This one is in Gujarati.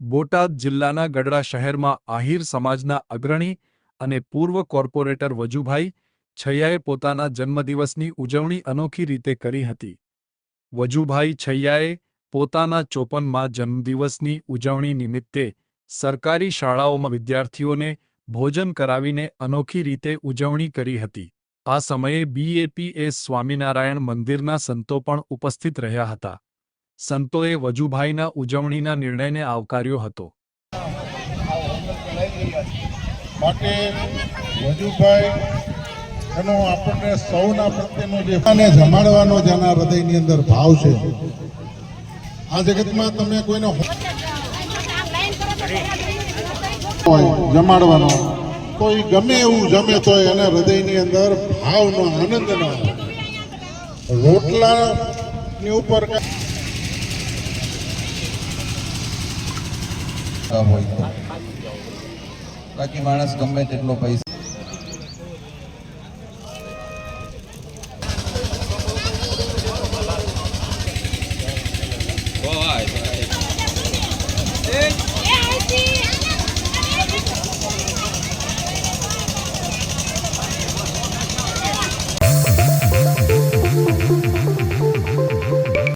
બોટાદ જિલ્લાના ગઢડા શહેરમાં આહિર સમાજના અગ્રણી અને પૂર્વ કોર્પોરેટર વજુભાઈ છૈયાએ પોતાના જન્મદિવસની ઉજવણી અનોખી રીતે કરી હતી। વજુભાઈ છૈયાએ પોતાના 54મા જન્મદિવસની ઉજવણી નિમિત્તે સરકારી શાળાઓમાં વિદ્યાર્થીઓને ભોજન કરાવીને અનોખી રીતે ઉજવણી કરી હતી। આ સમયે બીએપીએસ સ્વામિનારાયણ મંદિરના સંતો પણ ઉપસ્થિત રહ્યા હતા। સંતોએ વજુભાઈના ઉજવણીના નિર્ણયને આવકાર્યો હતો। માટે વજુભાઈ એનો આપણને સૌના પ્રત્યેનો જે અને જમાડવાનો જેના હૃદયની અંદર ભાવ છે, આ જગતમાં તમે કોઈને જમાડવાનો કોઈ ગમે એવું જમે તો એના હૃદયની અંદર ભાવનો આનંદ ના રોટલાની ઉપર બાકી માણસ ગમે તેટલો પૈસા